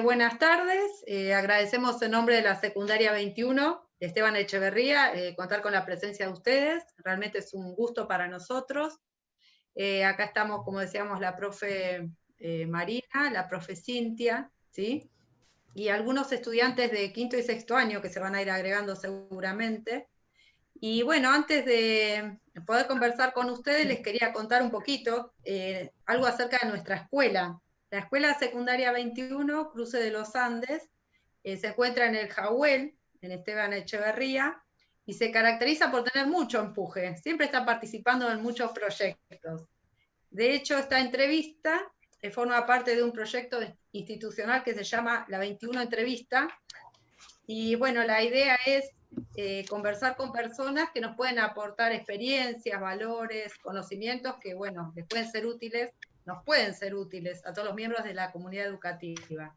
Buenas tardes, agradecemos en nombre de la secundaria 21 de Esteban Echeverría contar con la presencia de ustedes, realmente es un gusto para nosotros. Acá estamos, como decíamos, la profe Marina, la profe Cintia, ¿sí? Y algunos estudiantes de quinto y sexto año que se van a ir agregando seguramente. Y bueno, antes de poder conversar con ustedes, les quería contar un poquito, algo acerca de nuestra escuela. La Escuela Secundaria 21, Cruce de los Andes, se encuentra en el Jawel, en Esteban Echeverría, y se caracteriza por tener mucho empuje. Siempre está participando en muchos proyectos. De hecho, esta entrevista forma parte de un proyecto institucional que se llama la 21 Entrevista, y bueno, la idea es conversar con personas que nos pueden aportar experiencias, valores, conocimientos que, bueno, les pueden ser útiles, nos pueden ser útiles a todos los miembros de la comunidad educativa.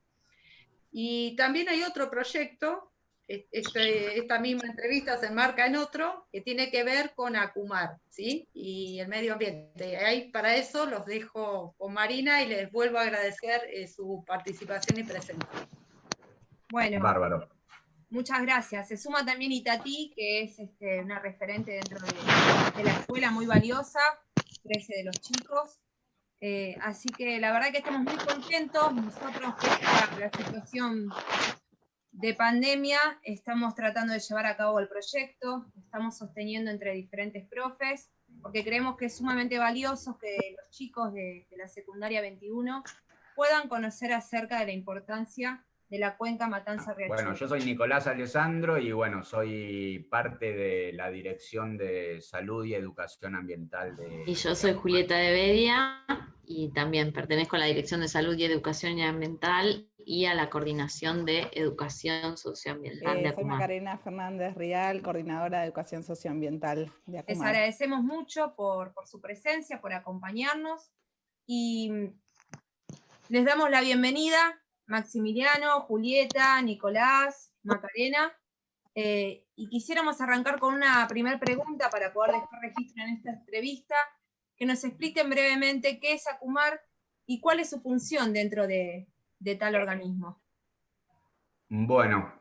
Y también hay otro proyecto, esta misma entrevista se enmarca en otro, que tiene que ver con ACUMAR, ¿sí? Y el medio ambiente. Ahí para eso los dejo con Marina y les vuelvo a agradecer su participación y presencia. Bueno. Bárbaro. Muchas gracias. Se suma también Itatí, que es una referente dentro de la escuela muy valiosa, 13 de los chicos. Así que la verdad que estamos muy contentos. Nosotros, por la situación de pandemia, estamos tratando de llevar a cabo el proyecto, estamos sosteniendo entre diferentes profes, porque creemos que es sumamente valioso que los chicos de la secundaria 21 puedan conocer acerca de la importancia de la cuenca Matanza-Riachuelo. Bueno, yo soy Nicolás Alessandro y bueno, soy parte de la Dirección de Salud y Educación Ambiental de... Y yo soy Julieta de Bedia y también pertenezco a la Dirección de Salud y Educación Ambiental y a la Coordinación de Educación Socioambiental de ACUMAR. Soy Macarena Fernández Rial, coordinadora de Educación Socioambiental de ACUMAR. Les agradecemos mucho por su presencia, por acompañarnos y les damos la bienvenida. Maximiliano, Julieta, Nicolás, Macarena, y quisiéramos arrancar con una primera pregunta para poder dejar registro en esta entrevista, que nos expliquen brevemente qué es ACUMAR y cuál es su función dentro de tal organismo. Bueno,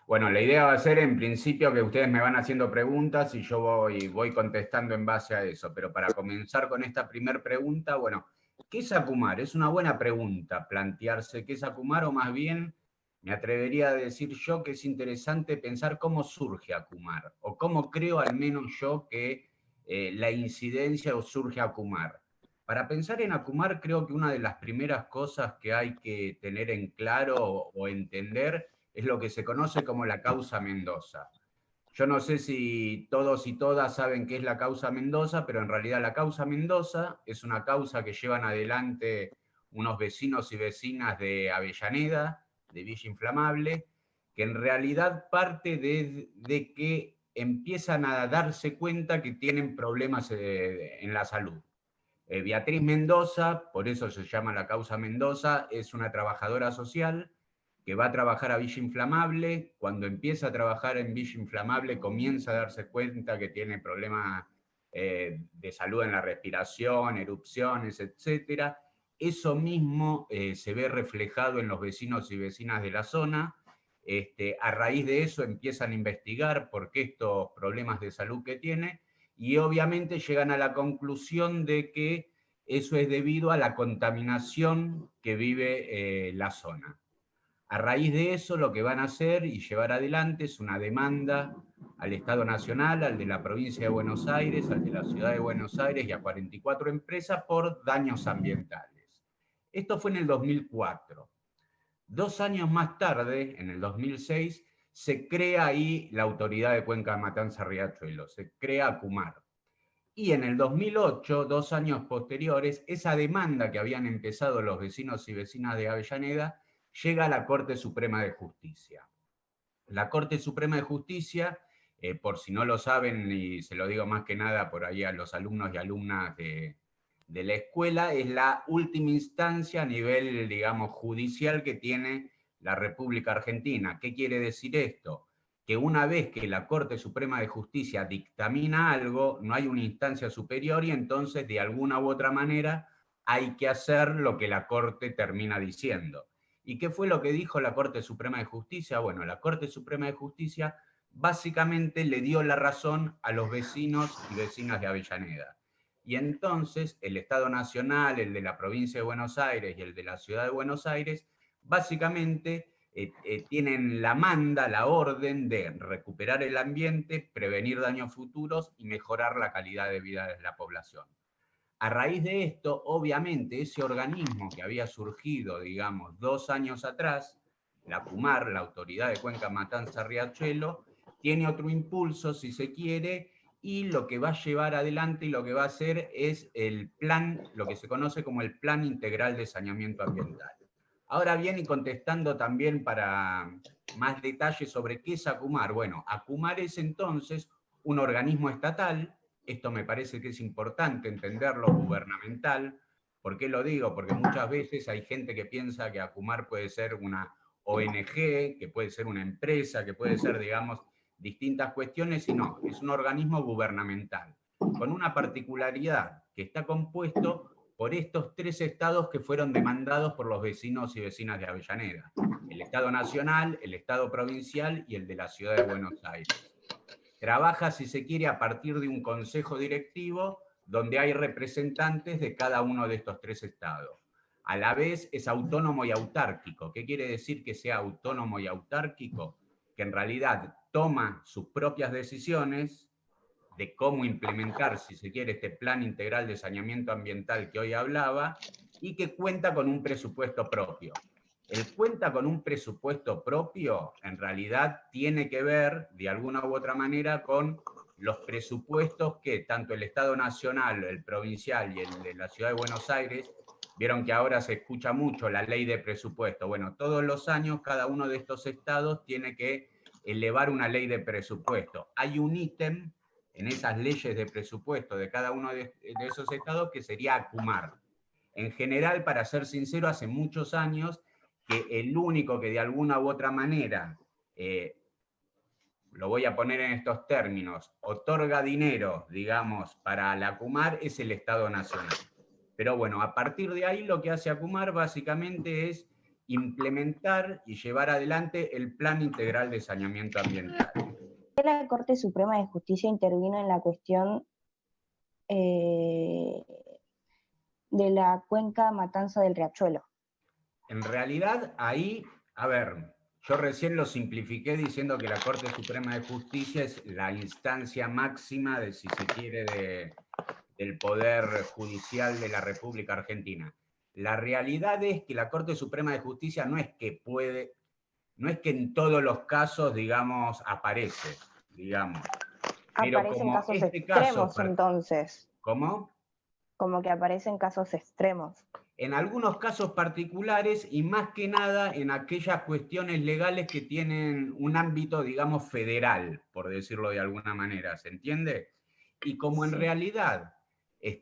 bueno, la idea va a ser en principio que ustedes me van haciendo preguntas y yo voy contestando en base a eso, pero para comenzar con esta primera pregunta, bueno, ¿qué es ACUMAR? Es una buena pregunta plantearse qué es ACUMAR, o más bien me atrevería a decir yo que es interesante pensar cómo surge ACUMAR, o cómo creo al menos yo que la incidencia o surge ACUMAR. Para pensar en ACUMAR creo que una de las primeras cosas que hay que tener en claro o entender es lo que se conoce como la causa Mendoza. Yo no sé si todos y todas saben qué es la causa Mendoza, pero en realidad la causa Mendoza es una causa que llevan adelante unos vecinos y vecinas de Avellaneda, de Villa Inflamable, que en realidad parte de que empiezan a darse cuenta que tienen problemas en la salud. Beatriz Mendoza, por eso se llama la causa Mendoza, es una trabajadora social que va a trabajar a Villa Inflamable. Cuando empieza a trabajar en Villa Inflamable comienza a darse cuenta que tiene problemas de salud en la respiración, erupciones, etc. Eso mismo se ve reflejado en los vecinos y vecinas de la zona. A raíz de eso empiezan a investigar por qué estos problemas de salud que tiene, y obviamente llegan a la conclusión de que eso es debido a la contaminación que vive la zona. A raíz de eso, lo que van a hacer y llevar adelante es una demanda al Estado Nacional, al de la provincia de Buenos Aires, al de la ciudad de Buenos Aires y a 44 empresas por daños ambientales. Esto fue en el 2004. 2 años más tarde, en el 2006, se crea ahí la Autoridad de Cuenca Matanza-Riachuelo, se crea ACUMAR. Y en el 2008, 2 años posteriores, esa demanda que habían empezado los vecinos y vecinas de Avellaneda llega a la Corte Suprema de Justicia. La Corte Suprema de Justicia, por si no lo saben, y se lo digo más que nada por ahí a los alumnos y alumnas de la escuela, es la última instancia a nivel, digamos, judicial que tiene la República Argentina. ¿Qué quiere decir esto? Que una vez que la Corte Suprema de Justicia dictamina algo, no hay una instancia superior y entonces de alguna u otra manera hay que hacer lo que la Corte termina diciendo. ¿Y qué fue lo que dijo la Corte Suprema de Justicia? Bueno, la Corte Suprema de Justicia básicamente le dio la razón a los vecinos y vecinas de Avellaneda. Y entonces el Estado Nacional, el de la provincia de Buenos Aires y el de la ciudad de Buenos Aires, básicamente tienen la manda, la orden de recuperar el ambiente, prevenir daños futuros y mejorar la calidad de vida de la población. A raíz de esto, obviamente, ese organismo que había surgido, digamos, 2 años atrás, la ACUMAR, la Autoridad de Cuenca Matanza-Riachuelo, tiene otro impulso, si se quiere, y lo que va a llevar adelante y lo que va a hacer es el plan, lo que se conoce como el Plan Integral de Saneamiento Ambiental. Ahora bien, y contestando también para más detalles sobre qué es ACUMAR. Bueno, ACUMAR es entonces un organismo estatal. Esto me parece que es importante entenderlo, gubernamental. ¿Por qué lo digo? Porque muchas veces hay gente que piensa que ACUMAR puede ser una ONG, que puede ser una empresa, que puede ser, digamos, distintas cuestiones, y no, es un organismo gubernamental, con una particularidad, que está compuesto por estos 3 estados que fueron demandados por los vecinos y vecinas de Avellaneda: el Estado Nacional, el Estado Provincial y el de la Ciudad de Buenos Aires. Trabaja, si se quiere, a partir de un consejo directivo donde hay representantes de cada uno de estos 3 estados. A la vez es autónomo y autárquico. ¿Qué quiere decir que sea autónomo y autárquico? Que en realidad toma sus propias decisiones de cómo implementar, si se quiere, este plan integral de saneamiento ambiental que hoy hablaba, y que cuenta con un presupuesto propio. El cuenta con un presupuesto propio, en realidad, tiene que ver, de alguna u otra manera, con los presupuestos que tanto el Estado Nacional, el provincial y el de la Ciudad de Buenos Aires, vieron que ahora se escucha mucho la ley de presupuesto. Bueno, todos los años cada uno de estos estados tiene que elevar una ley de presupuesto. Hay un ítem en esas leyes de presupuesto de cada uno de esos estados que sería ACUMAR. En general, para ser sincero, hace muchos años que el único que de alguna u otra manera, lo voy a poner en estos términos, otorga dinero, digamos, para la ACUMAR es el Estado Nacional. Pero bueno, a partir de ahí lo que hace ACUMAR básicamente es implementar y llevar adelante el Plan Integral de Saneamiento Ambiental. La Corte Suprema de Justicia intervino en la cuestión de la cuenca Matanza del Riachuelo. En realidad, ahí, a ver, yo recién lo simplifiqué diciendo que la Corte Suprema de Justicia es la instancia máxima, de, si se quiere, del Poder Judicial de la República Argentina. La realidad es que la Corte Suprema de Justicia no es que puede, no es que en todos los casos, digamos, aparece, digamos. Pero aparecen como casos este extremos, caso, entonces. ¿cómo? Como que aparecen casos extremos. En algunos casos particulares y más que nada en aquellas cuestiones legales que tienen un ámbito, digamos, federal, por decirlo de alguna manera, ¿se entiende? Y como en realidad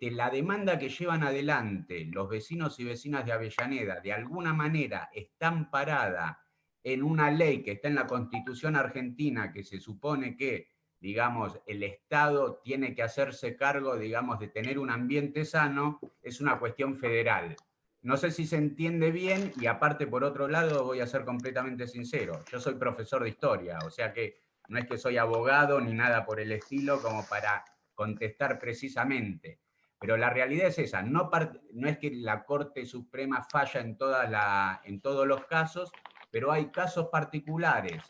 la demanda que llevan adelante los vecinos y vecinas de Avellaneda de alguna manera está amparada en una ley que está en la Constitución argentina, que se supone que, digamos, el Estado tiene que hacerse cargo, digamos, de tener un ambiente sano, es una cuestión federal. No sé si se entiende bien, y aparte, por otro lado, voy a ser completamente sincero. Yo soy profesor de historia, o sea que no es que soy abogado ni nada por el estilo como para contestar precisamente. Pero la realidad es esa, no es que la Corte Suprema falla en todos los casos, pero hay casos particulares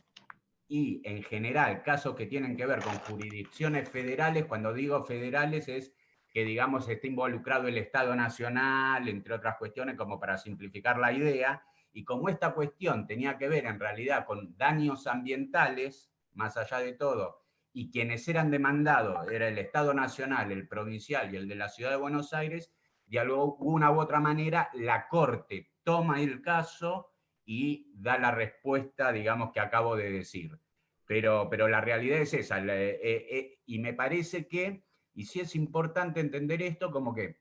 y en general casos que tienen que ver con jurisdicciones federales, cuando digo federales es que digamos esté involucrado el Estado Nacional, entre otras cuestiones, como para simplificar la idea, y como esta cuestión tenía que ver en realidad con daños ambientales, más allá de todo, y quienes eran demandados era el Estado Nacional, el provincial y el de la Ciudad de Buenos Aires, de alguna u otra manera la Corte toma el caso y da la respuesta, digamos, que acabo de decir. Pero la realidad es esa, y me parece que, y sí es importante entender esto, como que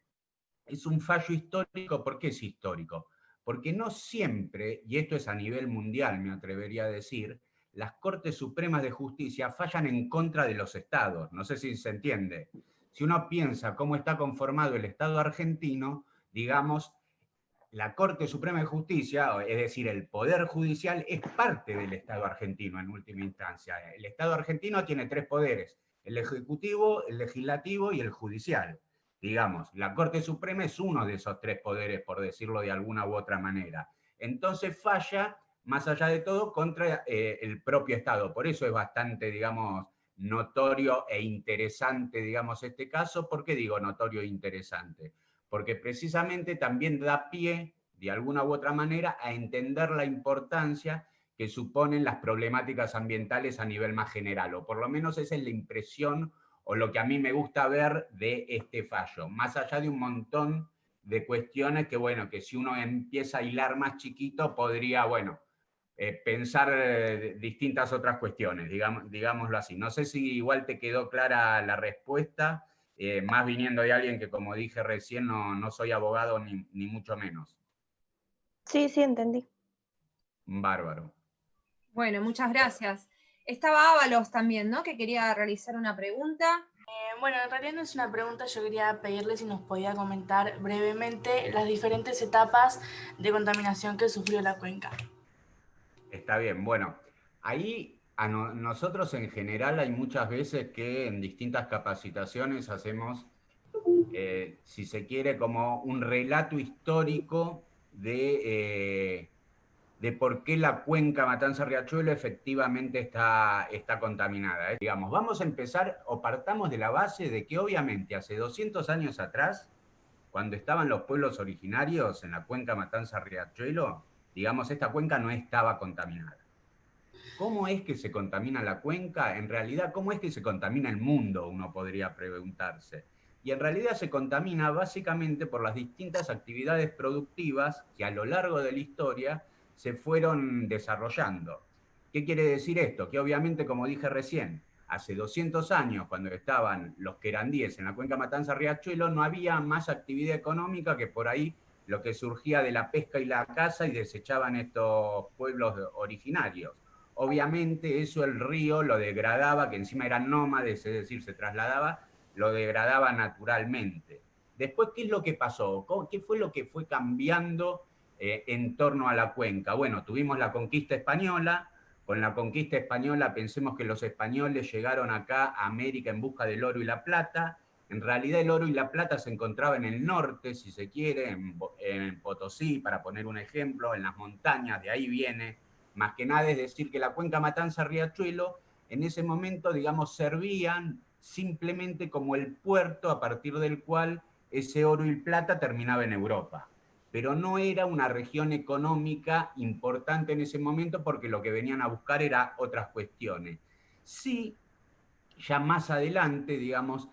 es un fallo histórico. ¿Por qué es histórico? Porque no siempre, y esto es a nivel mundial, me atrevería a decir, las Cortes Supremas de Justicia fallan en contra de los estados. No sé si se entiende. Si uno piensa cómo está conformado el Estado argentino, digamos, la Corte Suprema de Justicia, es decir, el Poder Judicial, es parte del Estado argentino en última instancia. El Estado argentino tiene tres poderes: el Ejecutivo, el Legislativo y el Judicial. Digamos, la Corte Suprema es uno de esos tres poderes, por decirlo de alguna u otra manera. Entonces falla, más allá de todo, contra el propio Estado. Por eso es bastante, digamos, notorio e interesante, digamos, este caso. ¿Por qué digo notorio e interesante? Porque precisamente también da pie, de alguna u otra manera, a entender la importancia que suponen las problemáticas ambientales a nivel más general, o por lo menos esa es la impresión o lo que a mí me gusta ver de este fallo, más allá de un montón de cuestiones que, bueno, que si uno empieza a hilar más chiquito, podría, bueno, pensar distintas otras cuestiones, digámoslo así. No sé si igual te quedó clara la respuesta, más viniendo de alguien que, como dije recién, no soy abogado ni mucho menos. Sí, sí, entendí. Bárbaro. Bueno, muchas gracias. Estaba Ábalos también, ¿no? Que quería realizar una pregunta. Bueno, en realidad no es una pregunta, yo quería pedirle si nos podía comentar brevemente las diferentes etapas de contaminación que sufrió la cuenca. Está bien, bueno, ahí nosotros en general hay muchas veces que en distintas capacitaciones hacemos, si se quiere, como un relato histórico de por qué la cuenca Matanza-Riachuelo efectivamente está contaminada. Digamos, vamos a empezar o partamos de la base de que obviamente hace 200 años atrás, cuando estaban los pueblos originarios en la cuenca Matanza-Riachuelo, digamos, esta cuenca no estaba contaminada. ¿Cómo es que se contamina la cuenca? En realidad, ¿cómo es que se contamina el mundo? Uno podría preguntarse. Y en realidad se contamina básicamente por las distintas actividades productivas que a lo largo de la historia se fueron desarrollando. ¿Qué quiere decir esto? Que obviamente, como dije recién, hace 200 años, cuando estaban los querandíes en la cuenca Matanza-Riachuelo, no había más actividad económica que por ahí lo que surgía de la pesca y la caza y desechaban estos pueblos originarios. Obviamente eso el río lo degradaba, que encima eran nómades, es decir, se trasladaba, lo degradaba naturalmente. Después, ¿qué es lo que pasó? ¿Qué fue lo que fue cambiando en torno a la cuenca? Bueno, tuvimos la conquista española. Con la conquista española pensemos que los españoles llegaron acá a América en busca del oro y la plata. En realidad el oro y la plata se encontraban en el norte, si se quiere, en Potosí, para poner un ejemplo, en las montañas, de ahí viene. Más que nada es decir que la cuenca Matanza-Riachuelo en ese momento, digamos, servían simplemente como el puerto a partir del cual ese oro y plata terminaba en Europa. Pero no era una región económica importante en ese momento porque lo que venían a buscar era otras cuestiones. Sí, ya más adelante, digamos,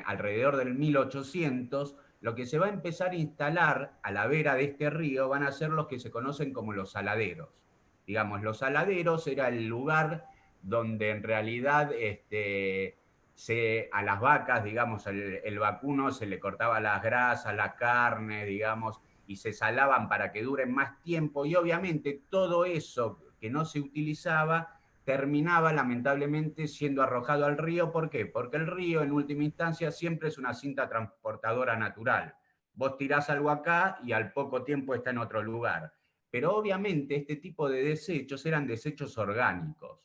alrededor del 1800, lo que se va a empezar a instalar a la vera de este río van a ser los que se conocen como los saladeros. Digamos, los saladeros era el lugar donde en realidad a las vacas, digamos, el vacuno se le cortaba las grasas, la carne, digamos, y se salaban para que duren más tiempo, y obviamente todo eso que no se utilizaba terminaba lamentablemente siendo arrojado al río. ¿Por qué? Porque el río en última instancia siempre es una cinta transportadora natural. Vos tirás algo acá y al poco tiempo está en otro lugar. Pero obviamente este tipo de desechos eran desechos orgánicos.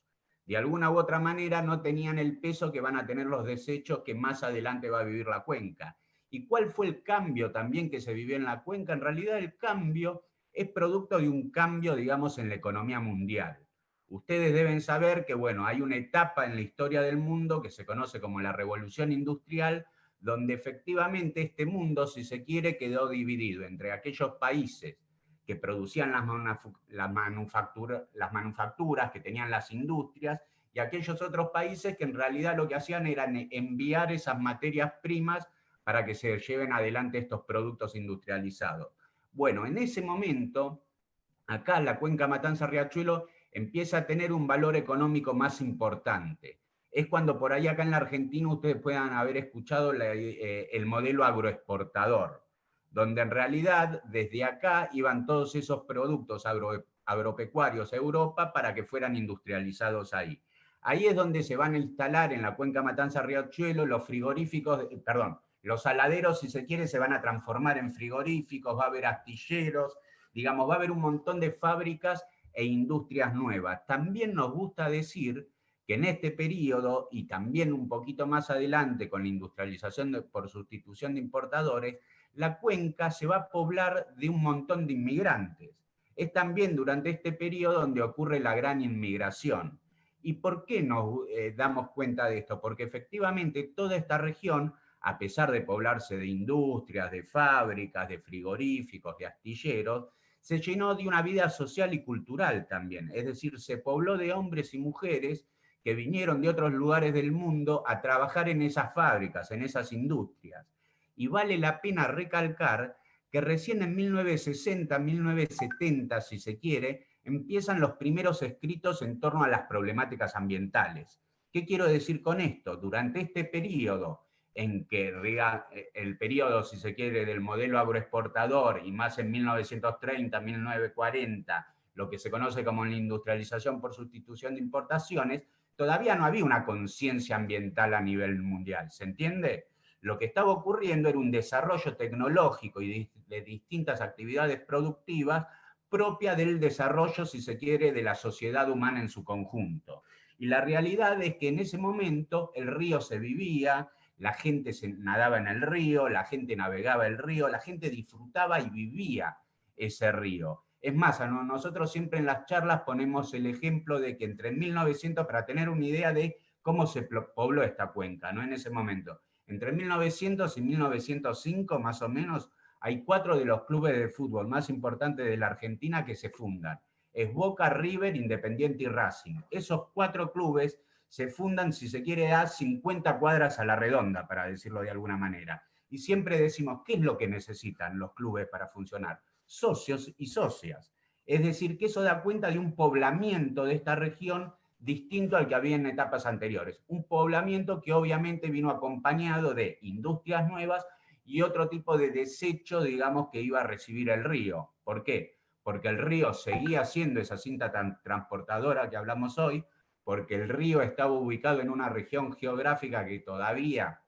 De alguna u otra manera no tenían el peso que van a tener los desechos que más adelante va a vivir la cuenca. ¿Y cuál fue el cambio también que se vivió en la cuenca? En realidad el cambio es producto de un cambio, digamos, en la economía mundial. Ustedes deben saber que, bueno, hay una etapa en la historia del mundo que se conoce como la Revolución Industrial, donde efectivamente este mundo, si se quiere, quedó dividido entre aquellos países que producían las manufacturas, que tenían las industrias, y aquellos otros países que en realidad lo que hacían era enviar esas materias primas para que se lleven adelante estos productos industrializados. Bueno, en ese momento, acá la cuenca Matanza-Riachuelo empieza a tener un valor económico más importante. Es cuando por ahí acá en la Argentina ustedes puedan haber escuchado el modelo agroexportador, donde en realidad desde acá iban todos esos productos agropecuarios a Europa para que fueran industrializados ahí. Ahí es donde se van a instalar en la cuenca Matanza-Riachuelo los frigoríficos, perdón, los saladeros, si se quiere, se van a transformar en frigoríficos, va a haber astilleros, digamos, va a haber un montón de fábricas e industrias nuevas. También nos gusta decir que en este periodo, y también un poquito más adelante con la industrialización por sustitución de importadores, la cuenca se va a poblar de un montón de inmigrantes. Es también durante este periodo donde ocurre la gran inmigración. ¿Y por qué nos damos cuenta de esto? Porque efectivamente toda esta región, a pesar de poblarse de industrias, de fábricas, de frigoríficos, de astilleros, se llenó de una vida social y cultural también. Es decir, se pobló de hombres y mujeres que vinieron de otros lugares del mundo a trabajar en esas fábricas, en esas industrias. Y vale la pena recalcar que recién en 1960, 1970, si se quiere, empiezan los primeros escritos en torno a las problemáticas ambientales. ¿Qué quiero decir con esto? Durante este periodo, en que el periodo, si se quiere, del modelo agroexportador, y más en 1930, 1940, lo que se conoce como la industrialización por sustitución de importaciones, todavía no había una conciencia ambiental a nivel mundial, ¿se entiende? Lo que estaba ocurriendo era un desarrollo tecnológico y de distintas actividades productivas propia del desarrollo, si se quiere, de la sociedad humana en su conjunto. Y la realidad es que en ese momento el río se vivía, la gente nadaba en el río, la gente navegaba el río, la gente disfrutaba y vivía ese río. Es más, nosotros siempre en las charlas ponemos el ejemplo de que entre 1900, para tener una idea de cómo se pobló esta cuenca, ¿no? En ese momento, entre 1900 y 1905, más o menos, hay 4 de los clubes de fútbol más importantes de la Argentina que se fundan. Es Boca, River, Independiente y Racing. Esos 4 clubes se fundan, si se quiere, a 50 cuadras a la redonda, para decirlo de alguna manera. Y siempre decimos, ¿qué es lo que necesitan los clubes para funcionar? Socios y socias. Es decir, que eso da cuenta de un poblamiento de esta región distinto al que había en etapas anteriores. Un poblamiento que obviamente vino acompañado de industrias nuevas y otro tipo de desecho, digamos, que iba a recibir el río. ¿Por qué? Porque el río seguía siendo esa cinta transportadora que hablamos hoy, porque el río estaba ubicado en una región geográfica que todavía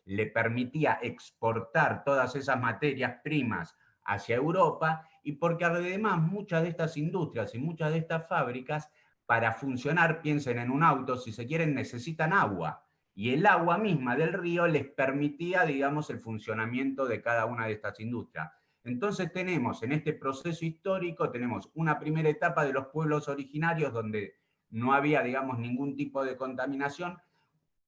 le permitía exportar todas esas materias primas hacia Europa, y porque además muchas de estas industrias y muchas de estas fábricas, para funcionar, piensen en un auto, si se quieren, necesitan agua, y el agua misma del río les permitía, digamos, el funcionamiento de cada una de estas industrias. Entonces tenemos, en este proceso histórico, tenemos una primera etapa de los pueblos originarios donde no había, digamos, ningún tipo de contaminación,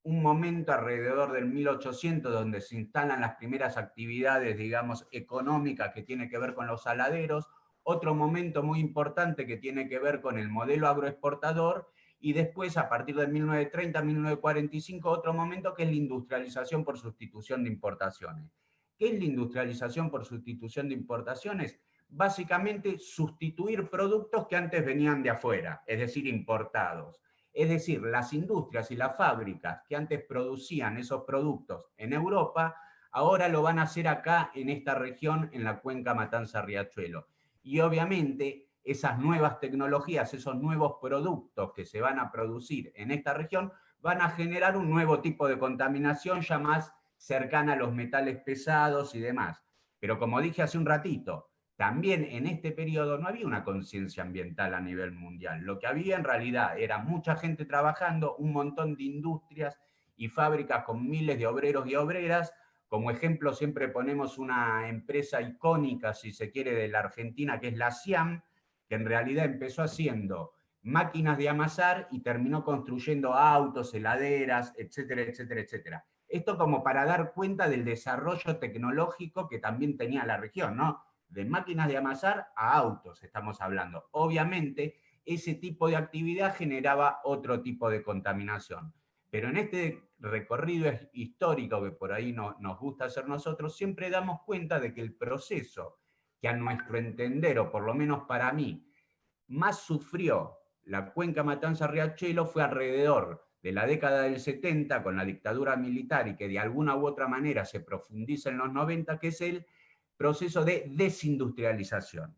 un momento alrededor del 1800 donde se instalan las primeras actividades, digamos, económicas que tiene que ver con los saladeros, otro momento muy importante que tiene que ver con el modelo agroexportador, y después, a partir de 1930, 1945, otro momento que es la industrialización por sustitución de importaciones. ¿Qué es la industrialización por sustitución de importaciones? Básicamente, sustituir productos que antes venían de afuera, es decir, importados. Es decir, las industrias y las fábricas que antes producían esos productos en Europa, ahora lo van a hacer acá en esta región, en la cuenca Matanza-Riachuelo. Y obviamente esas nuevas tecnologías, esos nuevos productos que se van a producir en esta región, van a generar un nuevo tipo de contaminación ya más cercana a los metales pesados y demás. Pero como dije hace un ratito, también en este periodo no había una conciencia ambiental a nivel mundial. Lo que había en realidad era mucha gente trabajando, un montón de industrias y fábricas con miles de obreros y obreras. Como ejemplo siempre ponemos una empresa icónica, si se quiere, de la Argentina, que es la Siam, que en realidad empezó haciendo máquinas de amasar y terminó construyendo autos, heladeras, etcétera, etcétera, etcétera. Esto como para dar cuenta del desarrollo tecnológico que también tenía la región, ¿no? De máquinas de amasar a autos estamos hablando. Obviamente, ese tipo de actividad generaba otro tipo de contaminación. Pero en este recorrido histórico que por ahí nos gusta hacer nosotros, siempre damos cuenta de que el proceso que a nuestro entender, o por lo menos para mí, más sufrió la cuenca Matanza-Riachuelo fue alrededor de la década del 70, con la dictadura militar, y que de alguna u otra manera se profundiza en los 90, que es el proceso de desindustrialización.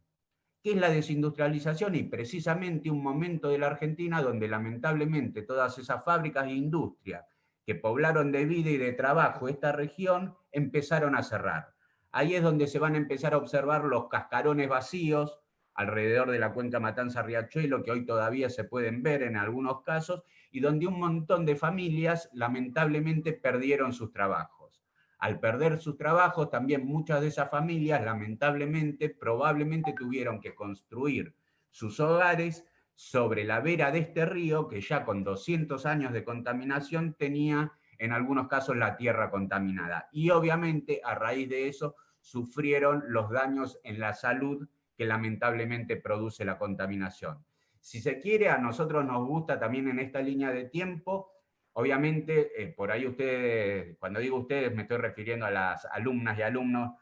¿Qué es la desindustrialización? Y precisamente un momento de la Argentina donde lamentablemente todas esas fábricas e industrias que poblaron de vida y de trabajo esta región empezaron a cerrar. Ahí es donde se van a empezar a observar los cascarones vacíos alrededor de la cuenca Matanza-Riachuelo, que hoy todavía se pueden ver en algunos casos, y donde un montón de familias lamentablemente perdieron sus trabajos. Al perder sus trabajos, también muchas de esas familias, lamentablemente, probablemente tuvieron que construir sus hogares sobre la vera de este río, que ya con 200 años de contaminación tenía, en algunos casos, la tierra contaminada. Y obviamente, a raíz de eso, sufrieron los daños en la salud que lamentablemente produce la contaminación. Si se quiere, a nosotros nos gusta también en esta línea de tiempo. Obviamente, por ahí ustedes, cuando digo ustedes, me estoy refiriendo a las alumnas y alumnos,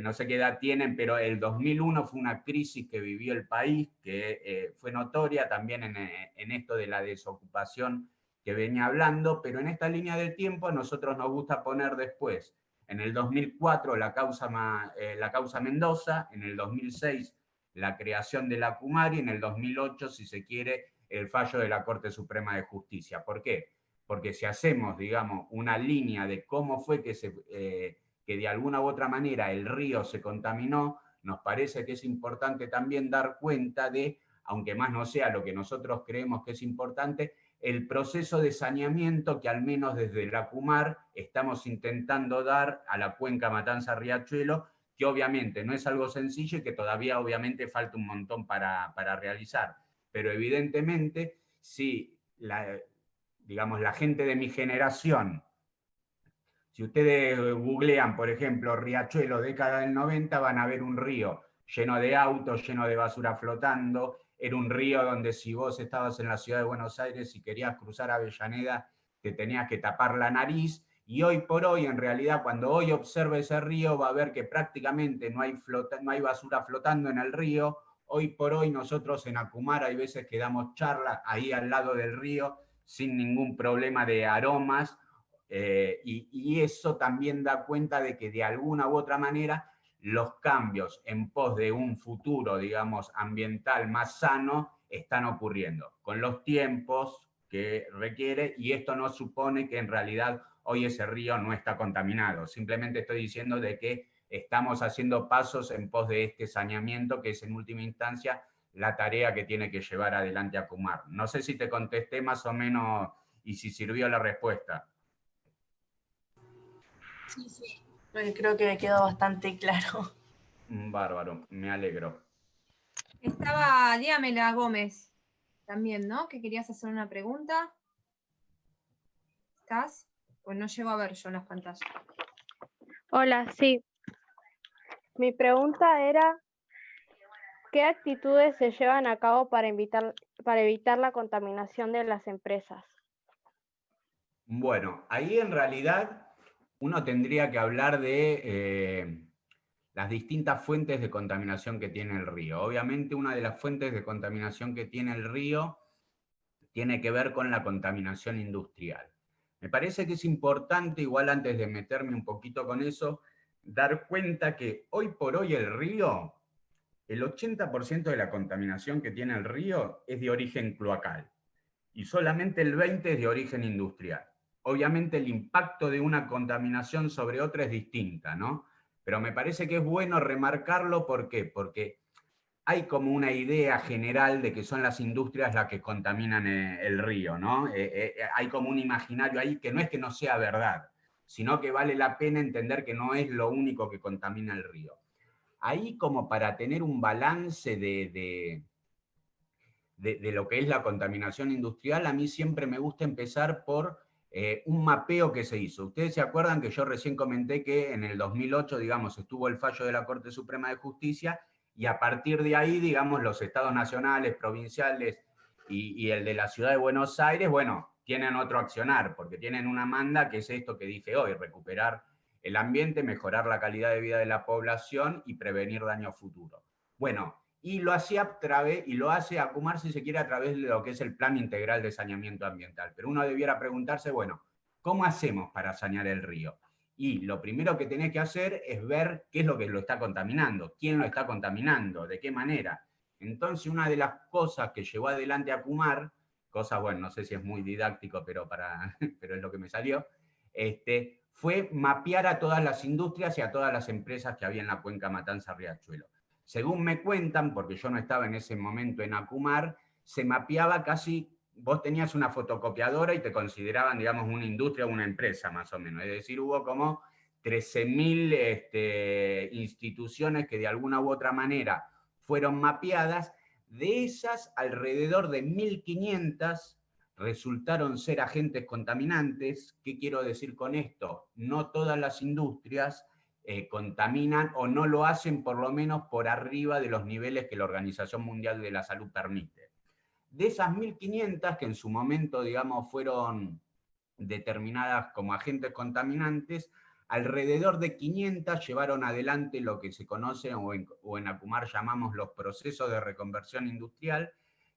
no sé qué edad tienen, pero el 2001 fue una crisis que vivió el país, que fue notoria también en esto de la desocupación que venía hablando, pero en esta línea de tiempo a nosotros nos gusta poner después, en el 2004 la causa Mendoza, en el 2006 la creación de la CUMAR y en el 2008, si se quiere, el fallo de la Corte Suprema de Justicia. ¿Por qué? Porque si hacemos, digamos, una línea de cómo fue que de alguna u otra manera el río se contaminó, nos parece que es importante también dar cuenta de, aunque más no sea lo que nosotros creemos que es importante, el proceso de saneamiento que al menos desde la CUMAR estamos intentando dar a la cuenca Matanza-Riachuelo, que obviamente no es algo sencillo y que todavía obviamente falta un montón para realizar. Pero evidentemente, si digamos, la gente de mi generación, si ustedes googlean, por ejemplo, Riachuelo, década del 90, van a ver un río lleno de autos, lleno de basura flotando. Era un río donde si vos estabas en la ciudad de Buenos Aires y querías cruzar Avellaneda, te tenías que tapar la nariz. Y hoy por hoy, en realidad, cuando hoy observe ese río, va a ver que prácticamente no hay basura flotando en el río. Hoy por hoy nosotros en Acumar hay veces que damos charla ahí al lado del río sin ningún problema de aromas, y eso también da cuenta de que de alguna u otra manera los cambios en pos de un futuro, digamos, ambiental más sano están ocurriendo con los tiempos que requiere, y esto no supone que en realidad hoy ese río no está contaminado. Simplemente estoy diciendo de que estamos haciendo pasos en pos de este saneamiento, que es en última instancia la tarea que tiene que llevar adelante Acumar. No sé si te contesté más o menos y si sirvió la respuesta. Sí, sí. Creo que me quedó bastante claro. Bárbaro, me alegro. Estaba Díamela Gómez también, ¿no? Que querías hacer una pregunta. ¿Estás? Pues no llego a ver yo en las pantallas. Hola, sí. Mi pregunta era, ¿qué actitudes se llevan a cabo para evitar la contaminación de las empresas? Bueno, ahí en realidad uno tendría que hablar de las distintas fuentes de contaminación que tiene el río. Obviamente una de las fuentes de contaminación que tiene el río tiene que ver con la contaminación industrial. Me parece que es importante, igual antes de meterme un poquito con eso, dar cuenta que hoy por hoy el río, el 80% de la contaminación que tiene el río es de origen cloacal y solamente el 20% es de origen industrial. Obviamente el impacto de una contaminación sobre otra es distinta, ¿no? Pero me parece que es bueno remarcarlo, ¿por qué? Porque hay como una idea general de que son las industrias las que contaminan el río, ¿no? Hay como un imaginario ahí que no es que no sea verdad, sino que vale la pena entender que no es lo único que contamina el río. Ahí como para tener un balance de de lo que es la contaminación industrial, a mí siempre me gusta empezar por un mapeo que se hizo. Ustedes se acuerdan que yo recién comenté que en el 2008, digamos, estuvo el fallo de la Corte Suprema de Justicia, y a partir de ahí, digamos, los estados nacionales, provinciales y el de la Ciudad de Buenos Aires, bueno, tienen otro accionar, porque tienen una manda que es esto que dije hoy, recuperar el ambiente, mejorar la calidad de vida de la población y prevenir daños futuros. Bueno, y lo hace ACUMAR, si se quiere, a través de lo que es el Plan Integral de Saneamiento Ambiental. Pero uno debiera preguntarse, bueno, ¿cómo hacemos para sanear el río? Y lo primero que tenés que hacer es ver qué es lo que lo está contaminando, quién lo está contaminando, de qué manera. Entonces, una de las cosas que llevó adelante ACUMAR, bueno, no sé si es muy didáctico, pero es lo que me salió, fue mapear a todas las industrias y a todas las empresas que había en la cuenca Matanza-Riachuelo. Según me cuentan, porque yo no estaba en ese momento en ACUMAR, se mapeaba casi, vos tenías una fotocopiadora y te consideraban, digamos, una industria o una empresa, más o menos. Es decir, hubo como 13.000 instituciones que de alguna u otra manera fueron mapeadas. De esas, alrededor de 1.500 resultaron ser agentes contaminantes. ¿Qué quiero decir con esto? No todas las industrias contaminan, o no lo hacen por lo menos por arriba de los niveles que la Organización Mundial de la Salud permite. De esas 1.500 que en su momento, digamos, fueron determinadas como agentes contaminantes, alrededor de 500 llevaron adelante lo que se conoce o en ACUMAR llamamos los procesos de reconversión industrial,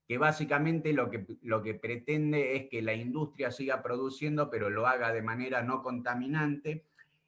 que básicamente lo que pretende es que la industria siga produciendo, pero lo haga de manera no contaminante.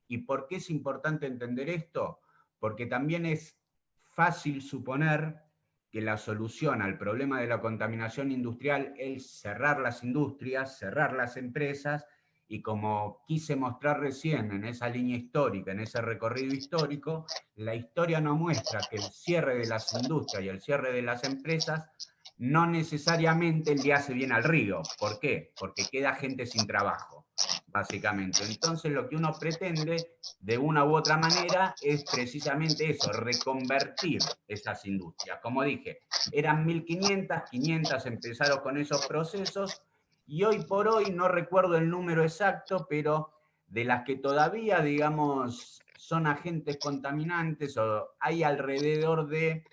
¿Y por qué es importante entender esto? Porque también es fácil suponer que la solución al problema de la contaminación industrial es cerrar las industrias, cerrar las empresas, y como quise mostrar recién en esa línea histórica, en ese recorrido histórico, la historia nos muestra que el cierre de las industrias y el cierre de las empresas no necesariamente le hace bien al río. ¿Por qué? Porque queda gente sin trabajo, básicamente. Entonces lo que uno pretende, de una u otra manera, es precisamente eso, reconvertir esas industrias. Como dije, eran 1.500, 500 empezaron con esos procesos, y hoy por hoy, no recuerdo el número exacto, pero de las que todavía, digamos, son agentes contaminantes, hay alrededor de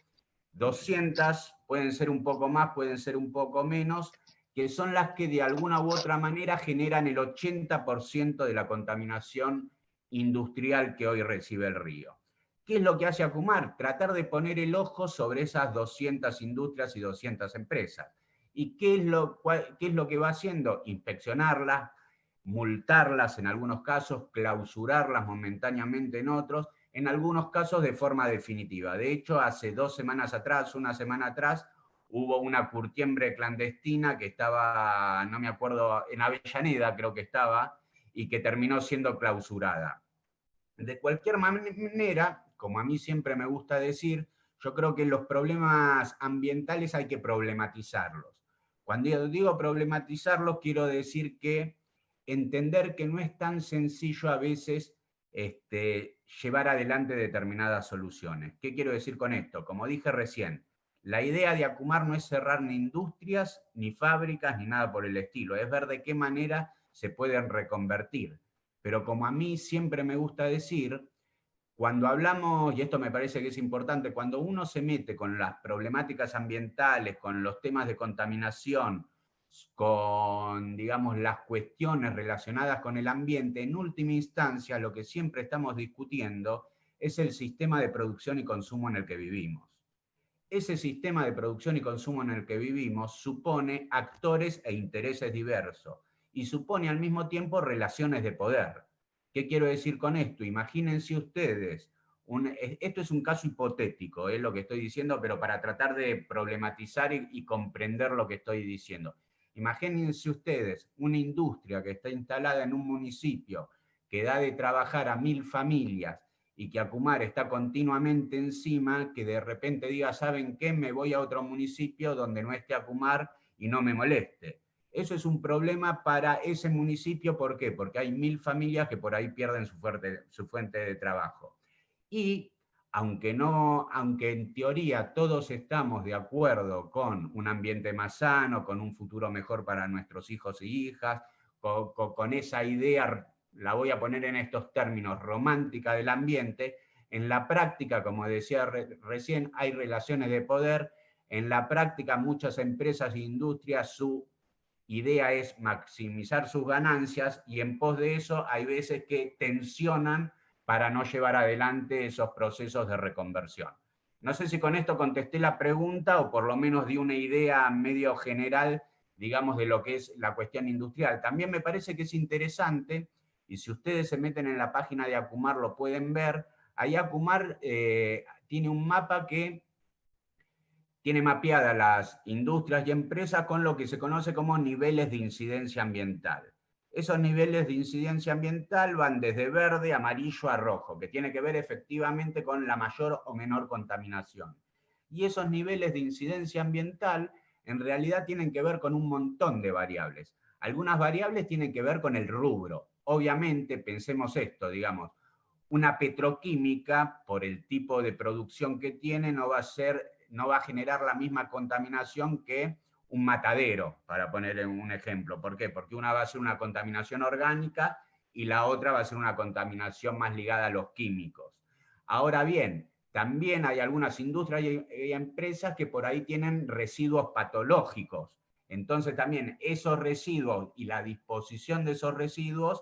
200, pueden ser un poco más, pueden ser un poco menos, que son las que de alguna u otra manera generan el 80% de la contaminación industrial que hoy recibe el río. ¿Qué es lo que hace ACUMAR? Tratar de poner el ojo sobre esas 200 industrias y 200 empresas. ¿Y qué es lo que va haciendo? Inspeccionarlas, multarlas en algunos casos, clausurarlas momentáneamente en otros, en algunos casos de forma definitiva. De hecho, hace una semana atrás, hubo una curtiembre clandestina que estaba, no me acuerdo, en Avellaneda creo que estaba, y que terminó siendo clausurada. De cualquier manera, como a mí siempre me gusta decir, yo creo que los problemas ambientales hay que problematizarlos. Cuando digo problematizarlos, quiero decir que entender que no es tan sencillo a veces llevar adelante determinadas soluciones. ¿Qué quiero decir con esto? Como dije recién, la idea de ACUMAR no es cerrar ni industrias, ni fábricas, ni nada por el estilo, es ver de qué manera se pueden reconvertir. Pero como a mí siempre me gusta decir, cuando hablamos, y esto me parece que es importante, cuando uno se mete con las problemáticas ambientales, con los temas de contaminación, con, digamos, las cuestiones relacionadas con el ambiente, en última instancia lo que siempre estamos discutiendo es el sistema de producción y consumo en el que vivimos. Ese sistema de producción y consumo en el que vivimos supone actores e intereses diversos y supone al mismo tiempo relaciones de poder. ¿Qué quiero decir con esto? Imagínense ustedes, esto es un caso hipotético, es lo que estoy diciendo, pero para tratar de problematizar y comprender lo que estoy diciendo. Imagínense ustedes una industria que está instalada en un municipio que da de trabajar a 1.000 familias y que ACUMAR está continuamente encima, que de repente diga, ¿saben qué? Me voy a otro municipio donde no esté ACUMAR y no me moleste. Eso es un problema para ese municipio, ¿por qué? Porque hay 1.000 familias que por ahí pierden su fuente de trabajo. Y aunque en teoría todos estamos de acuerdo con un ambiente más sano, con un futuro mejor para nuestros hijos y hijas, con esa idea, la voy a poner en estos términos, romántica del ambiente, en la práctica, como decía recién, hay relaciones de poder. En la práctica, muchas empresas e industrias, su idea es maximizar sus ganancias y en pos de eso hay veces que tensionan para no llevar adelante esos procesos de reconversión. No sé si con esto contesté la pregunta o por lo menos di una idea medio general, digamos, de lo que es la cuestión industrial. También me parece que es interesante, y si ustedes se meten en la página de Acumar lo pueden ver, ahí Acumar tiene un mapa que tiene mapeadas las industrias y empresas con lo que se conoce como niveles de incidencia ambiental. Esos niveles de incidencia ambiental van desde verde, amarillo a rojo, que tiene que ver efectivamente con la mayor o menor contaminación. Y esos niveles de incidencia ambiental en realidad tienen que ver con un montón de variables. Algunas variables tienen que ver con el rubro. Obviamente, pensemos esto, digamos, una petroquímica, por el tipo de producción que tiene, no va a generar la misma contaminación que un matadero, para poner un ejemplo. ¿Por qué? Porque una va a ser una contaminación orgánica y la otra va a ser una contaminación más ligada a los químicos. Ahora bien, también hay algunas industrias y empresas que por ahí tienen residuos patológicos. Entonces también esos residuos y la disposición de esos residuos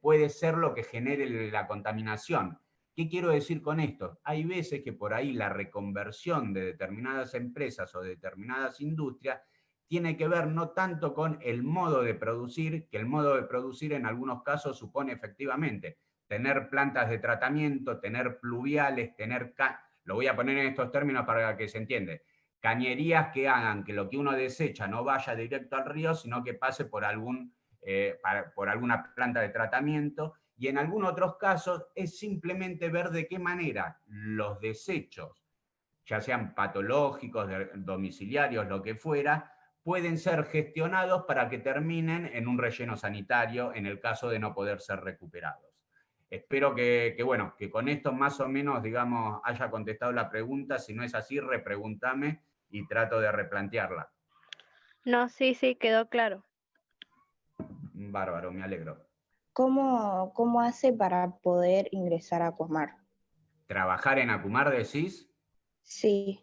puede ser lo que genere la contaminación. ¿Qué quiero decir con esto? Hay veces que por ahí la reconversión de determinadas empresas o de determinadas industrias tiene que ver no tanto con el modo de producir, que el modo de producir en algunos casos supone efectivamente tener plantas de tratamiento, tener pluviales, lo voy a poner en estos términos para que se entienda, cañerías que hagan que lo que uno desecha no vaya directo al río, sino que pase por alguna planta de tratamiento, y en algunos otros casos es simplemente ver de qué manera los desechos, ya sean patológicos, domiciliarios, lo que fuera, pueden ser gestionados para que terminen en un relleno sanitario en el caso de no poder ser recuperados. Espero que con esto más o menos, digamos, haya contestado la pregunta. Si no es así, repregúntame y trato de replantearla. No, sí, quedó claro. Bárbaro, me alegro. ¿Cómo hace para poder ingresar a Acumar? ¿Trabajar en Acumar, decís? Sí.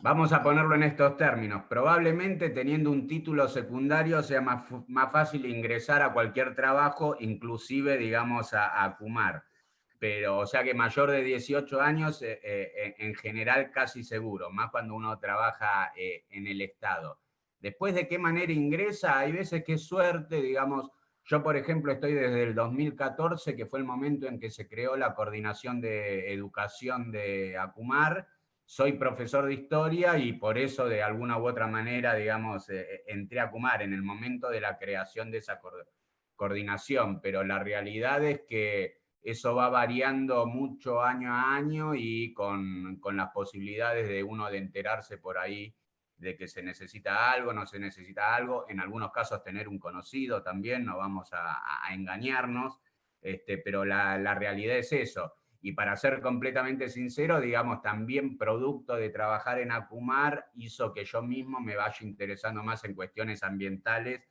Vamos a ponerlo en estos términos. Probablemente teniendo un título secundario sea más fácil ingresar a cualquier trabajo, inclusive, digamos, a Acumar. Pero, o sea que mayor de 18 años, en general casi seguro, más cuando uno trabaja en el Estado. Después, ¿de qué manera ingresa? Hay veces que es suerte, digamos. Yo, por ejemplo, estoy desde el 2014, que fue el momento en que se creó la Coordinación de Educación de Acumar. Soy profesor de historia y por eso, de alguna u otra manera, digamos, entré a Acumar en el momento de la creación de esa coordinación. Pero la realidad es que eso va variando mucho año a año y con las posibilidades de uno de enterarse por ahí de que se necesita algo, no se necesita algo, en algunos casos tener un conocido también, no vamos a engañarnos, pero la realidad es eso. Y para ser completamente sincero, digamos, también producto de trabajar en Acumar hizo que yo mismo me vaya interesando más en cuestiones ambientales,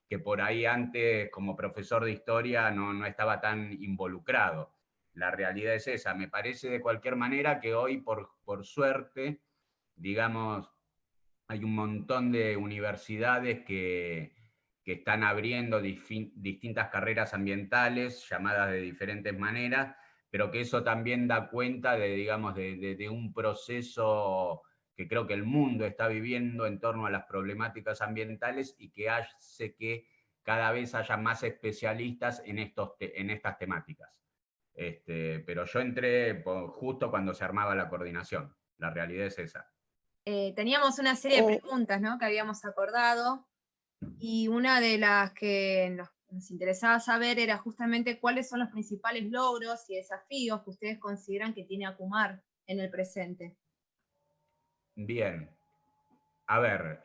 que por ahí antes, como profesor de historia, no estaba tan involucrado. La realidad es esa. Me parece de cualquier manera que hoy, por suerte, digamos, hay un montón de universidades que están abriendo distintas carreras ambientales, llamadas de diferentes maneras, pero que eso también da cuenta de, digamos, de un proceso que creo que el mundo está viviendo en torno a las problemáticas ambientales y que hace que cada vez haya más especialistas en estas temáticas. Pero yo entré justo cuando se armaba la coordinación. La realidad es esa. Teníamos una serie de preguntas, ¿no?, que habíamos acordado, y una de las que nos interesaba saber era justamente cuáles son los principales logros y desafíos que ustedes consideran que tiene Acumar en el presente. Bien. A ver,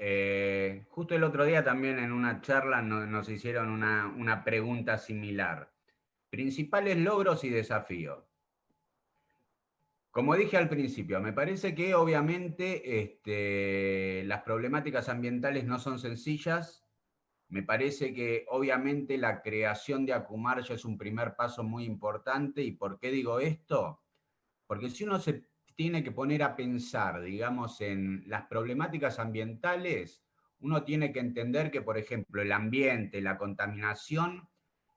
justo el otro día también en una charla nos hicieron una pregunta similar. Principales logros y desafíos. Como dije al principio, me parece que obviamente las problemáticas ambientales no son sencillas. Me parece que obviamente la creación de Acumar ya es un primer paso muy importante. ¿Y por qué digo esto? Porque si uno se tiene que poner a pensar, digamos, en las problemáticas ambientales, uno tiene que entender que, por ejemplo, el ambiente, la contaminación,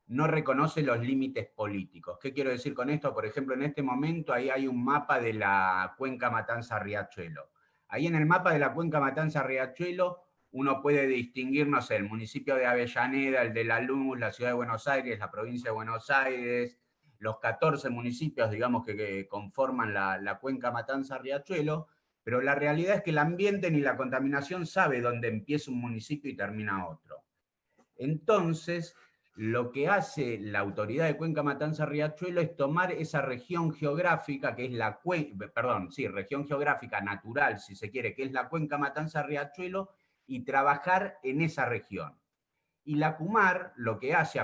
no reconoce los límites políticos. ¿Qué quiero decir con esto? Por ejemplo, en este momento ahí hay un mapa de la cuenca Matanza-Riachuelo. Ahí en el mapa de la cuenca Matanza-Riachuelo uno puede distinguir, no sé, el municipio de Avellaneda, el de La Luz, la ciudad de Buenos Aires, la provincia de Buenos Aires, los 14 municipios, digamos, que conforman la cuenca Matanza-Riachuelo, pero la realidad es que el ambiente ni la contaminación sabe dónde empieza un municipio y termina otro. Entonces, lo que hace la autoridad de Cuenca Matanza-Riachuelo es tomar esa región geográfica, que es la región geográfica natural, si se quiere, que es la Cuenca Matanza-Riachuelo, y trabajar en esa región. Y la CUMAR lo que hace,